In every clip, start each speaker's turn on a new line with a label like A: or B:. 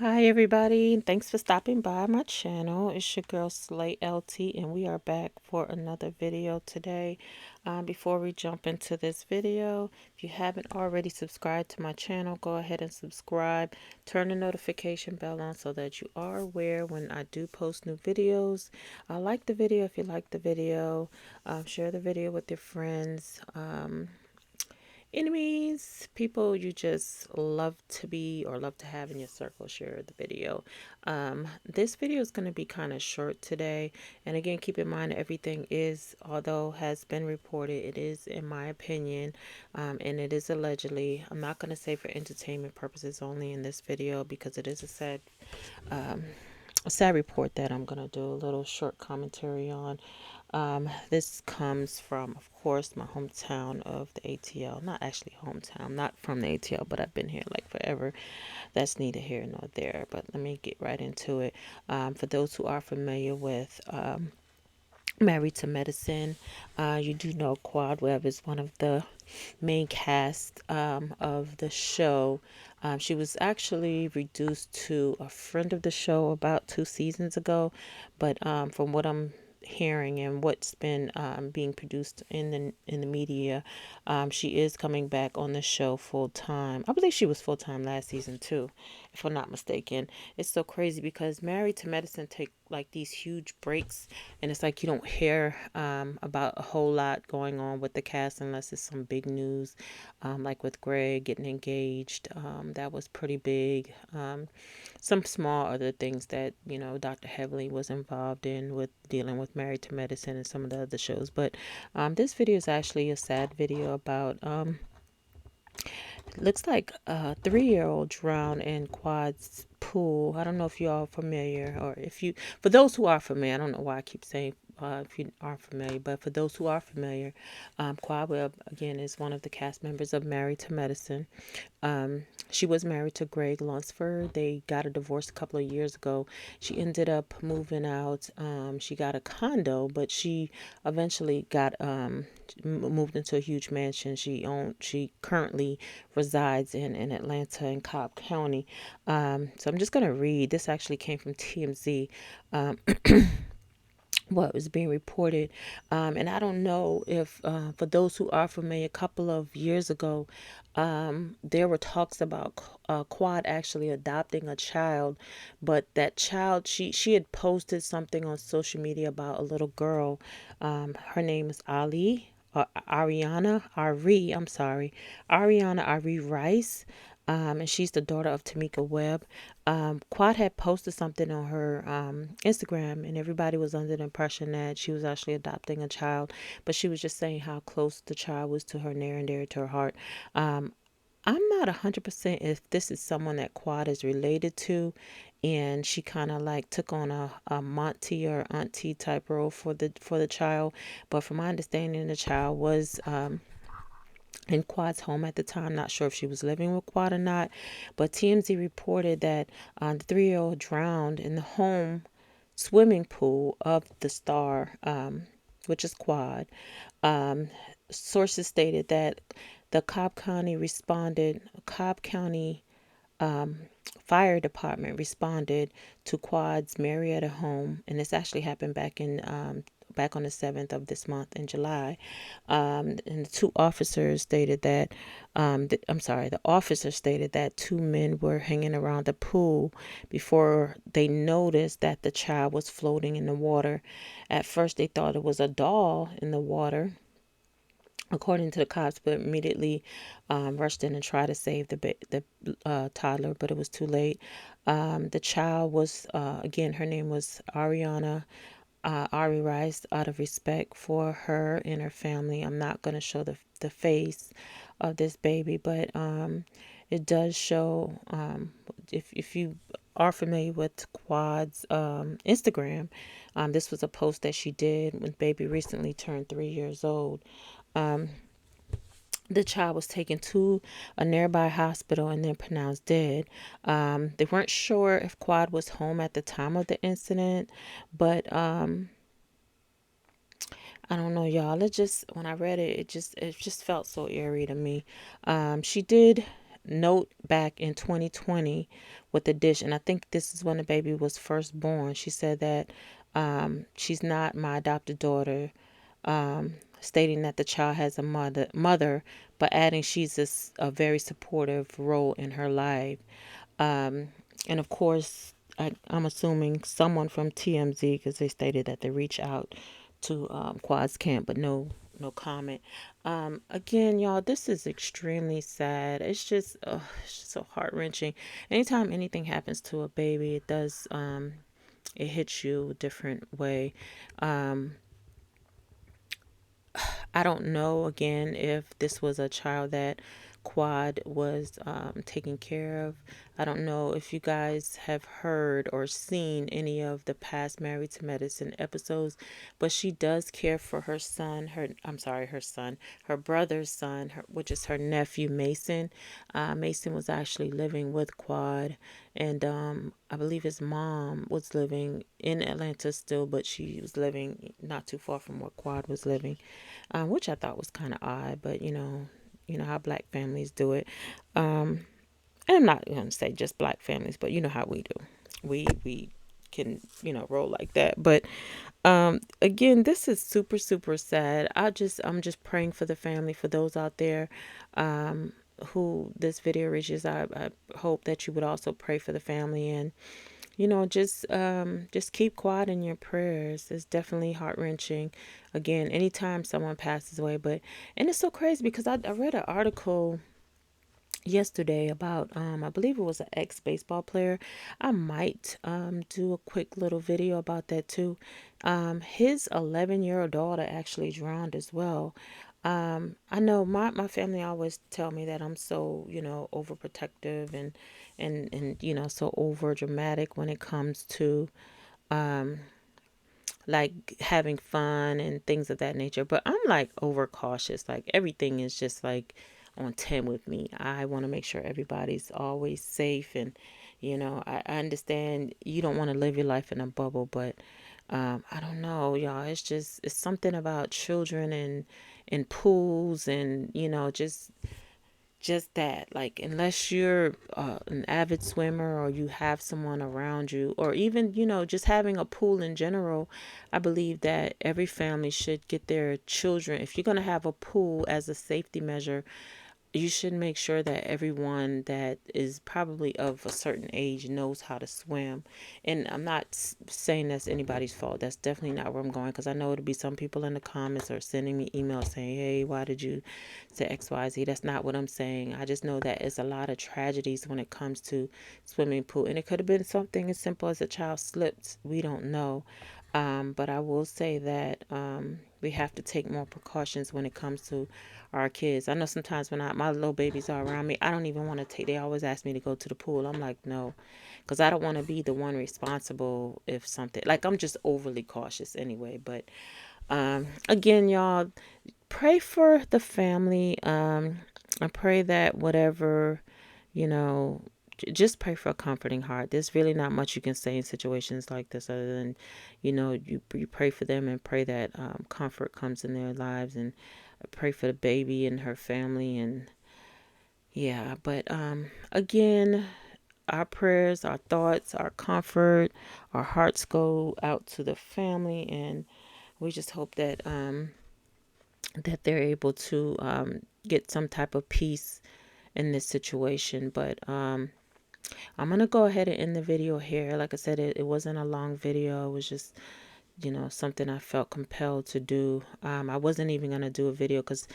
A: Hi everybody, thanks for stopping by my channel. It's your girl LT, and we are back for another video today. Before we jump into this video, if you haven't already subscribed to my channel, go ahead and subscribe. Turn the notification bell on so that you are aware when I do post new videos. Like the video if you like the video. Share the video with your friends. Enemies, people you just love to be or love to have in your circle, share the video. This video is going to be kind of short today, and again, keep in mind everything is, although has been reported, it is in my opinion, and it is allegedly. I'm not going to say for entertainment purposes only in this video, because it is a sad report that I'm going to do a little short commentary on. This comes from, of course, my hometown of the ATL. Not actually hometown, not from the ATL, but I've been here like forever. That's neither here nor there, but let me get right into it. For those who are familiar with Married to Medicine, you do know Quad Webb is one of the main cast of the show. She was actually reduced to a friend of the show about 2 seasons ago, but from what I'm hearing and what's been being produced in the media, she is coming back on the show full time. I believe she was full time last season too, if I'm not mistaken. It's so crazy because Married to Medicine take like these huge breaks, and it's like you don't hear about a whole lot going on with the cast unless it's some big news, like with Greg getting engaged. That was pretty big. Some small other things that, you know, Dr. Heavily was involved in with dealing with Married to Medicine and some of the other shows. But this video is actually a sad video about looks like a 3-year-old drowned in Quad's pool. I don't know if you all are familiar, or if you, for those who are familiar, I don't know why I keep saying if you aren't familiar, but for those who are familiar, Quad Webb, again, is one of the cast members of Married to Medicine. She was married to Greg Lunsford. They got a divorce a couple of years ago. She ended up moving out. She got a condo, but she eventually got moved into a huge mansion. She currently resides in Atlanta in Cobb County. So I'm just gonna read. This actually came from TMZ. What was being reported, and I don't know if for those who are familiar, a couple of years ago, there were talks about Quad actually adopting a child, but that child, she had posted something on social media about a little girl. Her name is Ariana Ari, I'm sorry, Ariana Ari Rice. And she's the daughter of Tamika Webb. Quad had posted something on her Instagram, and everybody was under the impression that she was actually adopting a child, but she was just saying how close the child was to her, near and dear to her heart. I'm not 100% if this is someone that Quad is related to, and she kind of like took on a Monty or auntie type role for the child. But from my understanding, the child was in Quad's home at the time. Not sure if she was living with Quad or not, but TMZ reported that the 3-year-old drowned in the home swimming pool of the star, which is Quad. Sources stated that the Cobb County fire department responded to Quad's Marietta home, and this actually happened back on the 7th of this month in July. And the two officers stated that, the officer stated that 2 men were hanging around the pool before they noticed that the child was floating in the water. At first, they thought it was a doll in the water, according to the cops, but immediately rushed in and tried to save the toddler, but it was too late. The child was, again, her name was Ariana Ari Rice. Out of respect for her and her family, I'm not going to show the face of this baby, but it does show, if you are familiar with Quad's Instagram, this was a post that she did when baby recently turned 3 years old. Um, the child was taken to a nearby hospital and then pronounced dead. They weren't sure if Quad was home at the time of the incident, but I don't know, y'all. It just, when I read it, it just felt so eerie to me. She did note back in 2020 with the dish, and I think this is when the baby was first born. She said that she's not my adopted daughter, stating that the child has a mother, but adding she's a very supportive role in her life. Um, and of course, I'm assuming someone from TMZ, because they stated that they reach out to Quad's camp, but no comment. Again, y'all, this is extremely sad. It's just so heart wrenching. Anytime anything happens to a baby, it hits you a different way. Um, I don't know, again, if this was a child that Quad was taking care of. I don't know if you guys have heard or seen any of the past Married to Medicine episodes, but she does care for her son, her brother's son, which is her nephew, Mason. Mason was actually living with Quad, and I believe his mom was living in Atlanta still, but she was living not too far from where Quad was living, which I thought was kind of odd, but you know how black families do it. And I'm not going to say just black families, but you know how we do. We can, roll like that. But again, this is super super sad. I'm just praying for the family, for those out there who this video reaches. I hope that you would also pray for the family, and just keep quiet in your prayers. It's definitely heart-wrenching, again, anytime someone passes away. And it's so crazy because I read an article yesterday about I believe it was an ex-baseball player. I might do a quick little video about that too. His 11-year-old daughter actually drowned as well. I know my family always tell me that I'm so, overprotective and so over dramatic when it comes to like having fun and things of that nature. But I'm like overcautious. Like everything is just like on 10 with me. I want to make sure everybody's always safe. And, I understand you don't want to live your life in a bubble, but I don't know, y'all. It's something about children and pools and, just that, like, unless you're an avid swimmer or you have someone around you, or even just having a pool in general, I believe that every family should get their children, if you're going to have a pool as a safety measure, you should make sure that everyone that is probably of a certain age knows how to swim. And I'm not saying that's anybody's fault. That's definitely not where I'm going, because I know it'll be some people in the comments or sending me emails saying, hey, why did you say XYZ? That's not what I'm saying. I just know that it's a lot of tragedies when it comes to swimming pool. And it could have been something as simple as a child slipped. We don't know. But I will say that we have to take more precautions when it comes to our kids. I know sometimes when my little babies are around me, I don't even want to take, they always ask me to go to the pool. I'm like, no, because I don't want to be the one responsible if something, like, I'm just overly cautious anyway. But again, y'all, pray for the family. I pray that whatever, you know, just pray for a comforting heart. There's really not much you can say in situations like this other than, you pray for them and pray that comfort comes in their lives, and pray for the baby and her family. And yeah, but again, our prayers, our thoughts, our comfort, our hearts go out to the family, and we just hope that they're able to get some type of peace in this situation. But I'm gonna go ahead and end the video here. Like I said, it wasn't a long video. It was just something I felt compelled to do. I wasn't even gonna do a video because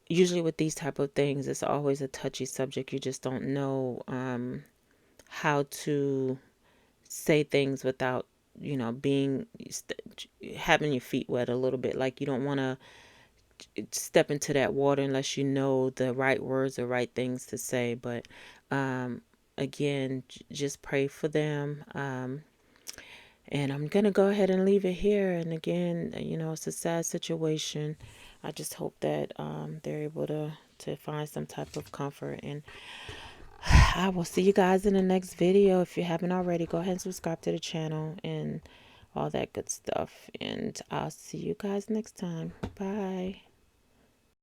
A: usually with these type of things, it's always a touchy subject. You just don't know how to say things without being having your feet wet a little bit. Like, you don't want to step into that water unless you know the right words, the right things to say. But again, just pray for them. And I'm going to go ahead and leave it here. And again, you know, it's a sad situation. I just hope that they're able to find some type of comfort. And I will see you guys in the next video. If you haven't already, go ahead and subscribe to the channel and all that good stuff. And I'll see you guys next time. Bye.